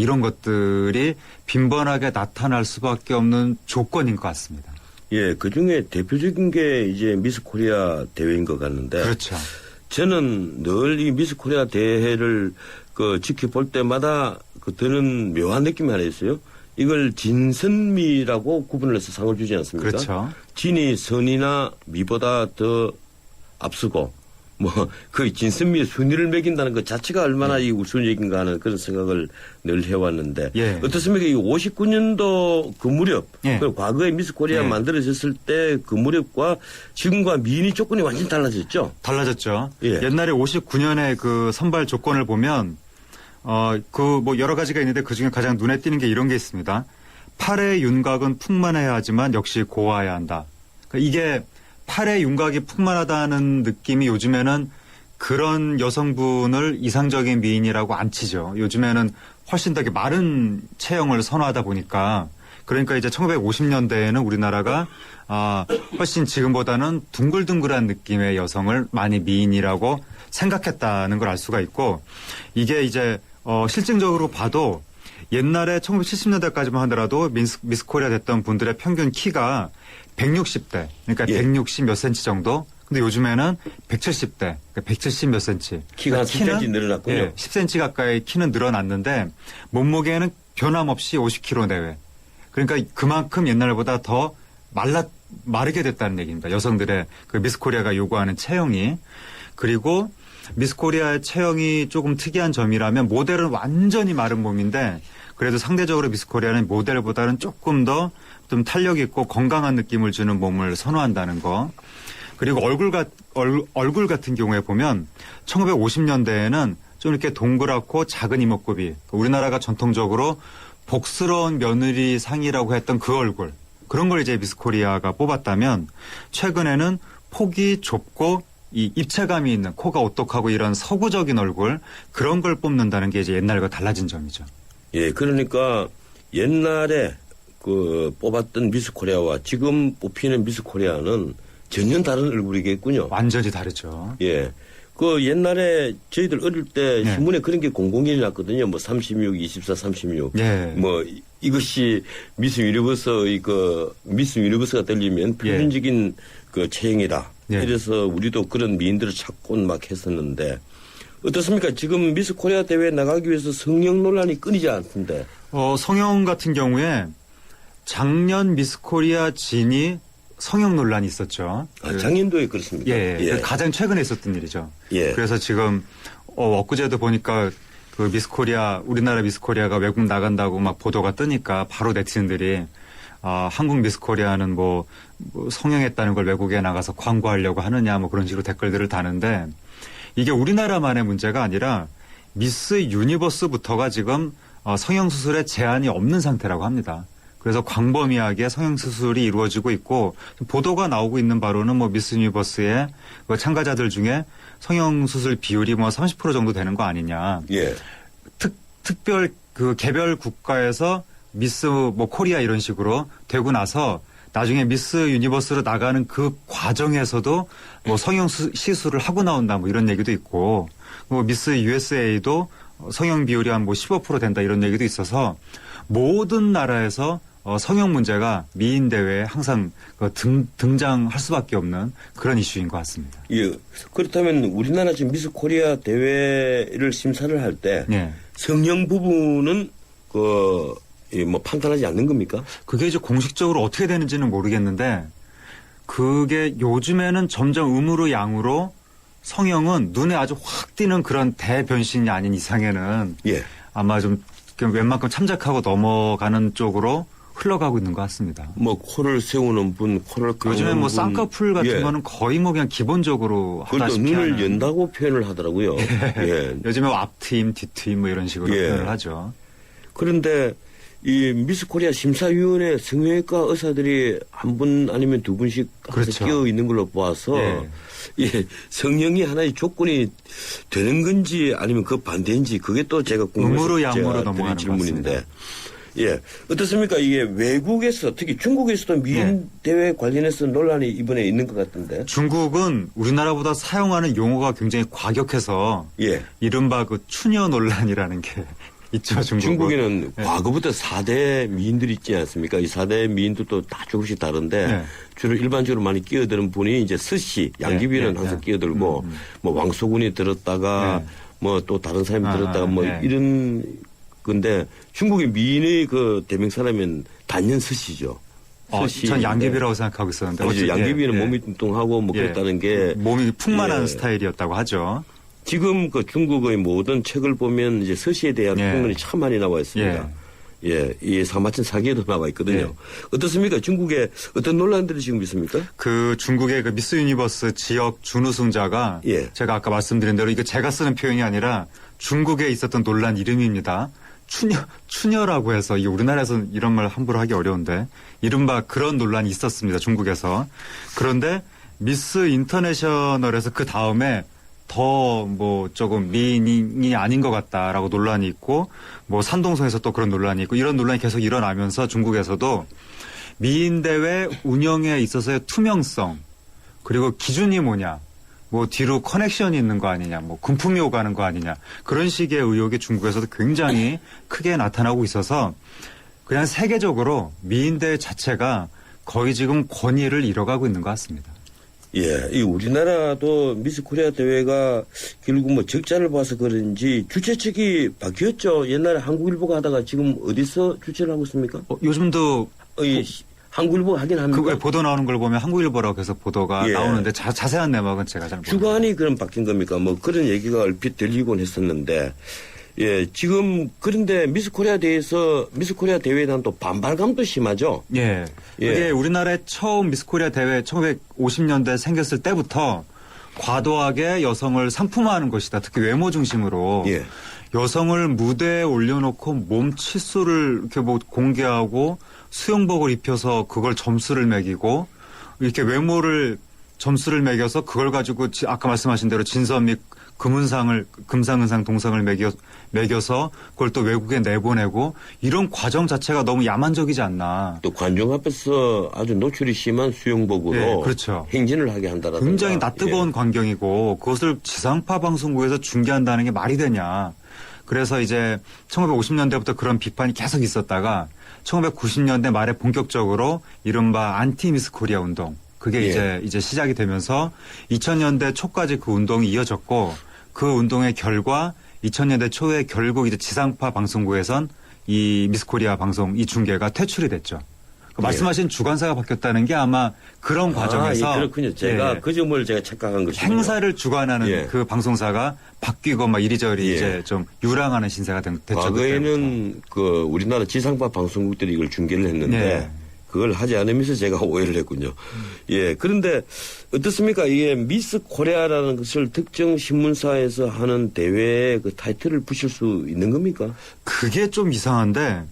이런 것들이 빈번하게 나타날 수밖에 없는 조건인 것 같습니다. 예, 그 중에 대표적인 게 이제 미스 코리아 대회인 것 같는데. 그렇죠. 저는 늘 이 미스 코리아 대회를 지켜볼 때마다 드는 묘한 느낌이 하나 있어요. 이걸 진선미라고 구분을 해서 상을 주지 않습니까? 그렇죠. 진이 선이나 미보다 더 앞서고 그 진선미의 순위를 매긴다는 것 자체가 얼마나 이 우선적인가 하는 그런 생각을 늘 해왔는데 어떻습니까? 이 59년도 그 무렵 그 과거에 미스 코리아 만들어졌을 때 그 무렵과 지금과 미인이 조건이 완전히 달라졌죠? 달라졌죠. 옛날에 59년에 그 선발 조건을 보면 여러 가지가 있는데 그중에 가장 눈에 띄는 게 이런 게 있습니다. 팔의 윤곽은 풍만해야 하지만 역시 고와야 한다. 그러니까 이게 팔의 윤곽이 풍만하다는 느낌이 요즘에는 그런 여성분을 이상적인 미인이라고 안 치죠. 요즘에는 훨씬 더 마른 체형을 선호하다 보니까 그러니까 이제 1950년대에는 우리나라가 훨씬 지금보다는 둥글둥글한 느낌의 여성을 많이 미인이라고 생각했다는 걸 알 수가 있고 이게 이제 실증적으로 봐도 옛날에 1970년대까지만 하더라도 미스 코리아 됐던 분들의 평균 키가 160대, 그러니까 160 몇 센치 정도. 근데 요즘에는 170대, 그러니까 170 몇 센치. 키가 10cm 늘어났군요. 10cm 가까이 키는 늘어났는데 몸무게는 변함없이 50kg 내외. 그러니까 그만큼 옛날보다 더 마르게 됐다는 얘기입니다. 여성들의 그 미스 코리아가 요구하는 체형이. 그리고 미스 코리아의 체형이 조금 특이한 점이라면 모델은 완전히 마른 몸인데 그래도 상대적으로 미스 코리아는 모델보다는 조금 더 좀 탄력 있고 건강한 느낌을 주는 몸을 선호한다는 거. 그리고 얼굴 같은 경우에 보면 1950년대에는 좀 이렇게 동그랗고 작은 이목구비. 우리나라가 전통적으로 복스러운 며느리 상이라고 했던 그 얼굴. 그런 걸 이제 미스 코리아가 뽑았다면 최근에는 폭이 좁고 이 입체감이 있는 코가 오똑하고 이런 서구적인 얼굴 그런 걸 뽑는다는 게 이제 옛날과 달라진 점이죠. 예, 그러니까 옛날에 뽑았던 미스 코리아와 지금 뽑히는 미스 코리아는 전혀 다른 얼굴이겠군요. 완전히 다르죠. 예. 옛날에 저희들 어릴 때 신문에 그런 게 공공연히 났거든요. 36, 24, 36. 이것이 미스 유니버스가 들리면 평균적인 체형이다. 그래서 우리도 그런 미인들을 찾고 막 했었는데 어떻습니까? 지금 미스 코리아 대회에 나가기 위해서 성형 논란이 끊이지 않습니다. 성형 같은 경우에 작년 미스 코리아 진이 성형 논란이 있었죠. 작년도에 그렇습니까? 예. 가장 최근에 있었던 일이죠. 그래서 지금 엊그제도 보니까 그 미스 코리아 우리나라 미스 코리아가 외국 나간다고 막 보도가 뜨니까 바로 네티즌들이 한국 미스 코리아는 뭐 성형했다는 걸 외국에 나가서 광고하려고 하느냐 뭐 그런 식으로 댓글들을 다는데 이게 우리나라만의 문제가 아니라 미스 유니버스부터가 지금 성형수술에 제한이 없는 상태라고 합니다. 그래서 광범위하게 성형수술이 이루어지고 있고 보도가 나오고 있는 바로는 미스 유니버스의 참가자들 중에 성형수술 비율이 30% 정도 되는 거 아니냐. 특별 개별 국가에서 미스 코리아 이런 식으로 되고 나서 나중에 미스 유니버스로 나가는 그 과정에서도 성형 시술을 하고 나온다 이런 얘기도 있고 미스 USA도 성형 비율이 한 15% 된다 이런 얘기도 있어서 모든 나라에서 성형 문제가 미인 대회에 항상 등장할 수밖에 없는 그런 이슈인 것 같습니다. 예. 그렇다면 우리나라 지금 미스 코리아 대회를 심사를 할 때 성형 부분은 판단하지 않는 겁니까? 그게 이제 공식적으로 어떻게 되는지는 모르겠는데 그게 요즘에는 점점 음으로 양으로 성형은 눈에 아주 확 띄는 그런 대변신이 아닌 이상에는 아마 좀 웬만큼 참작하고 넘어가는 쪽으로 흘러가고 있는 것 같습니다. 코를 세우는 분, 코를 까는 요즘에 분. 쌍꺼풀 같은 거는 거의 그냥 기본적으로 하다시피 눈을 연다고 표현을 하더라고요. 요즘에 앞트임, 뒤트임 이런 식으로 표현을 하죠. 그런데 이 미스 코리아 심사위원회 성형외과 의사들이 한 분 아니면 두 분씩 끼어 있는 걸로 보아서 성형이 하나의 조건이 되는 건지 아니면 그 반대인지 그게 또 제가 음으로 양으로 넘어가는 질문인데. 어떻습니까? 이게 외국에서 특히 중국에서도 미인 대회 관련해서 논란이 이번에 있는 것 같은데. 중국은 우리나라보다 사용하는 용어가 굉장히 과격해서 이른바 추녀 논란이라는 게 있죠, 중국에는 과거부터 4대 미인들이 있지 않습니까? 이 4대 미인들도 다 조금씩 다른데 주로 일반적으로 많이 끼어드는 분이 이제 스시, 양귀비는 항상 끼어들고 뭐 왕소군이 들었다가 뭐 또 다른 사람이 들었다가 뭐 이런 건데 중국의 미인의 그 대명사라면 단연 스시죠. 전 양귀비라고 생각하고 있었는데. 그렇죠. 양귀비는 몸이 뚱뚱하고 뭐 그랬다는 게. 몸이 풍만한 스타일이었다고 하죠. 지금 그 중국의 모든 책을 보면 이제 서시에 대한 평론이 참 많이 나와 있습니다. 이 사마천 사기에도 나와 있거든요. 어떻습니까? 중국에 어떤 논란들이 지금 있습니까? 그 중국의 그 미스 유니버스 지역 준우승자가 제가 아까 말씀드린 대로 이거 제가 쓰는 표현이 아니라 중국에 있었던 논란 이름입니다. 추녀라고 해서 이 우리나라에서는 이런 말 함부로 하기 어려운데 이른바 그런 논란이 있었습니다. 중국에서. 그런데 미스 인터내셔널에서 그 다음에 더 뭐 조금 미인이 아닌 것 같다라고 논란이 있고 뭐 산동성에서 또 그런 논란이 있고 이런 논란이 계속 일어나면서 중국에서도 미인 대회 운영에 있어서의 투명성 그리고 기준이 뭐냐 뭐 뒤로 커넥션이 있는 거 아니냐 뭐 금품이 오가는 거 아니냐 그런 식의 의혹이 중국에서도 굉장히 크게 나타나고 있어서 그냥 세계적으로 미인 대회 자체가 거의 지금 권위를 잃어가고 있는 것 같습니다. 예, 이 우리나라도 미스 코리아 대회가 결국 뭐 적자를 봐서 그런지 주최 측이 바뀌었죠. 옛날에 한국일보가 하다가 지금 어디서 주최를 하고 있습니까? 요즘도 한국일보가 하긴 합니다. 그 보도 나오는 걸 보면 한국일보라고 해서 보도가 나오는데 자세한 내막은 제가 잘 모르겠어요. 주관이 그럼 바뀐 겁니까? 뭐 그런 얘기가 얼핏 들리곤 했었는데 지금 그런데 미스 코리아 대회에 대한 또 반발감도 심하죠. 이게 우리나라의 처음 미스 코리아 대회 1950년대 생겼을 때부터 과도하게 여성을 상품화하는 것이다. 특히 외모 중심으로 여성을 무대에 올려놓고 몸 치수를 이렇게 뭐 공개하고 수영복을 입혀서 그걸 점수를 매기고 이렇게 외모를 점수를 매겨서 그걸 가지고 아까 말씀하신 대로 진선 및 금상은상 동상을 매겨서 그걸 또 외국에 내보내고 이런 과정 자체가 너무 야만적이지 않나. 또 관중 앞에서 아주 노출이 심한 수영복으로 행진을 하게 한다라든가. 굉장히 낯뜨거운 광경이고 그것을 지상파 방송국에서 중계한다는 게 말이 되냐. 그래서 이제 1950년대부터 그런 비판이 계속 있었다가 1990년대 말에 본격적으로 이른바 안티 미스 코리아 운동. 그게 이제 시작이 되면서 2000년대 초까지 그 운동이 이어졌고 그 운동의 결과 2000년대 초에 결국 이제 지상파 방송국에선 이 미스 코리아 방송 이 중계가 퇴출이 됐죠. 말씀하신 주관사가 바뀌었다는 게 아마 그런 과정에서 그렇군요. 제가 그 점을 제가 착각한 것이군요. 행사를 주관하는 그 방송사가 바뀌고 막 이리저리 이제 좀 유랑하는 신세가 됐죠. 과거에는 그 우리나라 지상파 방송국들이 이걸 중계를 했는데 그걸 하지 않으면서 제가 오해를 했군요. 그런데 어떻습니까? 이게 미스 코리아라는 것을 특정 신문사에서 하는 대회에 그 타이틀을 붙일 수 있는 겁니까? 그게 좀 이상한데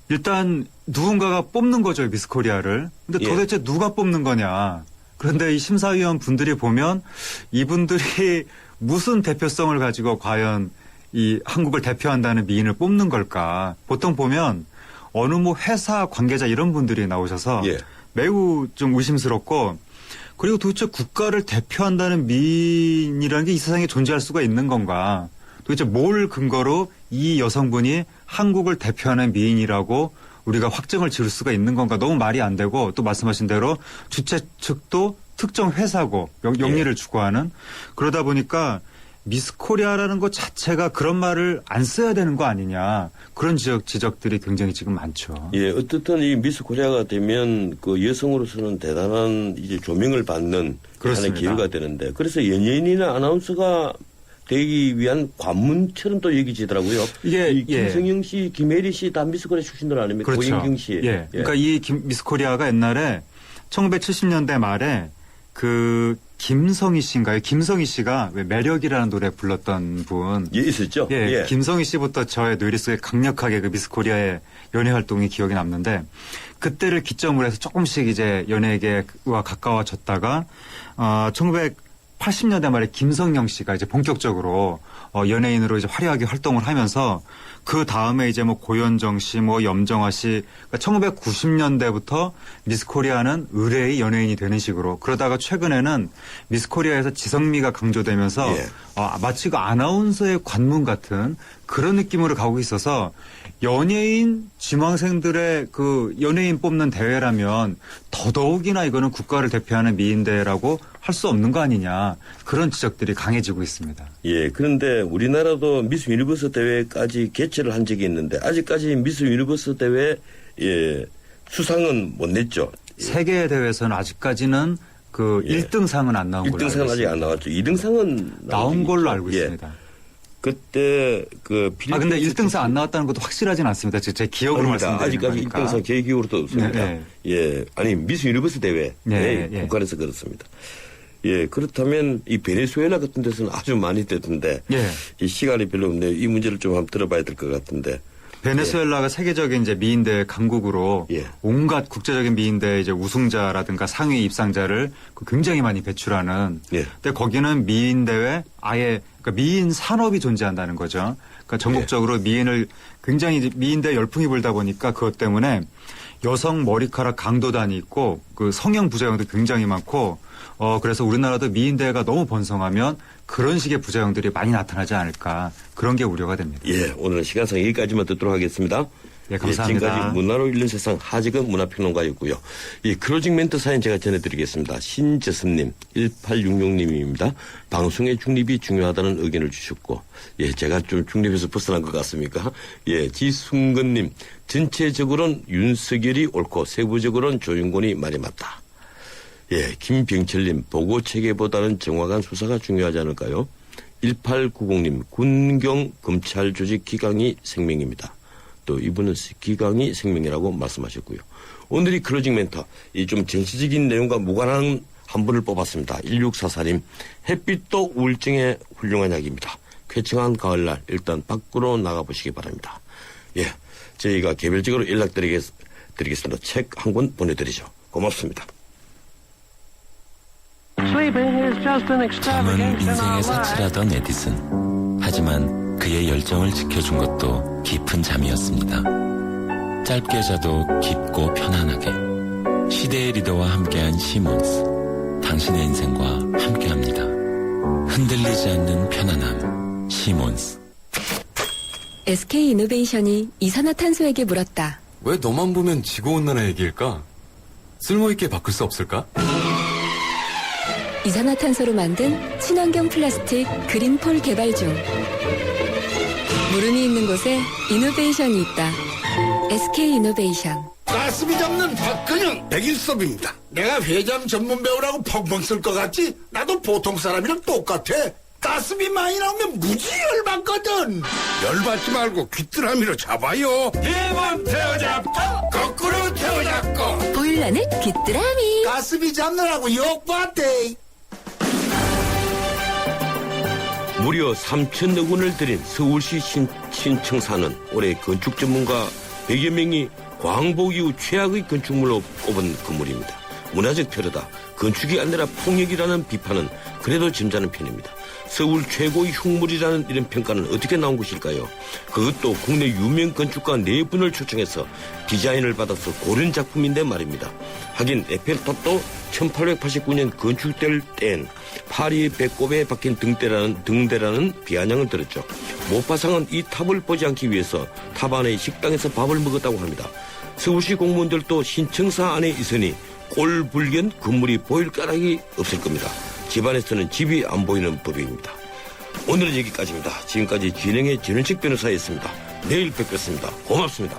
일단 누군가가 뽑는 거죠, 미스 코리아를. 근데 도대체 누가 뽑는 거냐. 그런데 이 심사위원 분들이 보면 이분들이 무슨 대표성을 가지고 과연 이 한국을 대표한다는 미인을 뽑는 걸까. 보통 보면 어느 뭐 회사 관계자 이런 분들이 나오셔서 매우 좀 의심스럽고 그리고 도대체 국가를 대표한다는 미인이라는 게 이 세상에 존재할 수가 있는 건가. 도대체 뭘 근거로 이 여성분이 한국을 대표하는 미인이라고 우리가 확정을 지을 수가 있는 건가. 너무 말이 안 되고 또 말씀하신 대로 주최 측도 특정 회사고 영리를 추구하는 그러다 보니까 미스 코리아라는 것 자체가 그런 말을 안 써야 되는 거 아니냐. 그런 지적들이 굉장히 지금 많죠. 어떻든 이 미스 코리아가 되면 그 여성으로서는 대단한 이제 조명을 받는 하나의 기회가 되는데 그래서 연예인이나 아나운서가 되기 위한 관문처럼 또 여기지더라고요. 이게 김성영 씨, 김혜리 씨 다 미스 코리아 출신들 아닙니까? 고인경 씨. 그러니까 이 미스 코리아가 옛날에 1970년대 말에 그 김성희 씨인가요? 김성희 씨가 왜 매력이라는 노래 불렀던 분. 있었죠. 김성희 씨부터 저의 뇌리 속에 강력하게 그 미스 코리아의 연예 활동이 기억이 남는데 그때를 기점으로 해서 조금씩 이제 연예계와 가까워졌다가 80년대 말에 김성령 씨가 이제 본격적으로 연예인으로 이제 화려하게 활동을 하면서 그 다음에 이제 뭐 고현정 씨, 뭐 염정아 씨, 그러니까 1990년대부터 미스 코리아는 의뢰의 연예인이 되는 식으로 그러다가 최근에는 미스 코리아에서 지성미가 강조되면서 마치 그 아나운서의 관문 같은 그런 느낌으로 가고 있어서 연예인 지망생들의 그 연예인 뽑는 대회라면 더더욱이나 이거는 국가를 대표하는 미인대회라고 할 수 없는 거 아니냐 그런 지적들이 강해지고 있습니다. 예, 그런데 우리나라도 미스 유니버스 대회까지 개최를 한 적이 있는데 아직까지 미스 유니버스 대회 수상은 못 냈죠. 세계 대회에서는 아직까지는 그 1등상은 안 나온 걸로 알고 있습니다. 1등상은 아직 안 나왔죠. 2등상은 나온 걸로 알고 있습니다. 그때 그 근데 1등상 안 나왔다는 것도 확실하진 않습니다. 제 기억으로 말씀드리는 아직까지 거니까. 1등상 제 기억으로도 없습니다. 예, 아니 미스 유니버스 대회 북한에서 그렇습니다. 예, 그렇다면 이 베네수엘라 같은 데서는 아주 많이 되던데 이 시간이 별로 없네요. 이 문제를 좀 한번 들어봐야 될 것 같은데. 베네수엘라가 세계적인 이제 미인대 강국으로 온갖 국제적인 미인대 이제 우승자라든가 상위 입상자를 굉장히 많이 배출하는. 근데 거기는 미인대회 아예 그러니까 미인 산업이 존재한다는 거죠. 그러니까 전국적으로 미인을 굉장히 미인대 열풍이 불다 보니까 그것 때문에 여성 머리카락 강도단이 있고 그 성형 부작용도 굉장히 많고 그래서 우리나라도 미인대회가 너무 번성하면 그런 식의 부작용들이 많이 나타나지 않을까 그런 게 우려가 됩니다. 예, 오늘은 시간상 여기까지만 듣도록 하겠습니다. 예, 감사합니다. 지금까지 문화로 읽는 세상 하지근 문화평론가였고요. 이 클로징 멘트 사연 제가 전해드리겠습니다. 신재섭님, 1866님입니다. 방송의 중립이 중요하다는 의견을 주셨고, 예, 제가 좀 중립에서 벗어난 것 같습니까? 예, 지순근님, 전체적으로는 윤석열이 옳고 세부적으로는 조윤곤이 말이 맞다. 예, 김병철님, 보고 체계보다는 정확한 수사가 중요하지 않을까요? 1890님, 군경 검찰 조직 기강이 생명입니다. 또 이분은 기강이 생명이라고 말씀하셨고요. 오늘이 클로징 멘트, 이 좀 정치적인 내용과 무관한 한 분을 뽑았습니다. 1644님, 햇빛도 우울증에 훌륭한 약입니다. 쾌청한 가을날 일단 밖으로 나가보시기 바랍니다. 예, 저희가 개별적으로 연락드리겠습니다. 책 한 권 보내드리죠. 고맙습니다. 잠은 인생의 사치라던 에디슨. 하지만 그의 열정을 지켜준 것도 깊은 잠이었습니다. 짧게 자도 깊고 편안하게. 시대의 리더와 함께한 시몬스. 당신의 인생과 함께합니다. 흔들리지 않는 편안함. 시몬스. SK이노베이션이 이산화탄소에게 물었다. 왜 너만 보면 지구온난화 얘기일까? 쓸모있게 바꿀 수 없을까? 이산화탄소로 만든 친환경 플라스틱 그린폴 개발 중. 물음이 있는 곳에 이노베이션이 있다. SK이노베이션. 가스비 잡는 박근영 백일섭입니다. 내가 회장 전문 배우라고 펑펑 쓸 것 같지? 나도 보통 사람이랑 똑같아. 가스비 많이 나오면 무지 열받거든. 열받지 말고 귀뚜라미로 잡아요. 힘은 태워잡고 거꾸로 태워잡고. 보일러는 귀뚜라미. 가스비 잡느라고 욕받대. 무려 3천억 원을 들인 서울시 신청사는 올해 건축 전문가 100여 명이 광복 이후 최악의 건축물로 꼽은 건물입니다. 문화적 표류다, 건축이 아니라 폭력이라는 비판은 그래도 점잖은 편입니다. 서울 최고의 흉물이라는 이런 평가는 어떻게 나온 것일까요? 그것도 국내 유명 건축가 4분을 초청해서 디자인을 받아서 고른 작품인데 말입니다. 하긴 에펠탑도 1889년 건축될 땐 파리의 배꼽에 박힌 등대라는 비아냥을 들었죠. 모파상은 이 탑을 보지 않기 위해서 탑 안의 식당에서 밥을 먹었다고 합니다. 서울시 공무원들도 신청사 안에 있으니 꼴불견 건물이 보일 까닭이 없을 겁니다. 집안에서는 집이 안 보이는 법입니다. 오늘은 여기까지입니다. 지금까지 진행의 전현식 변호사였습니다. 내일 뵙겠습니다. 고맙습니다.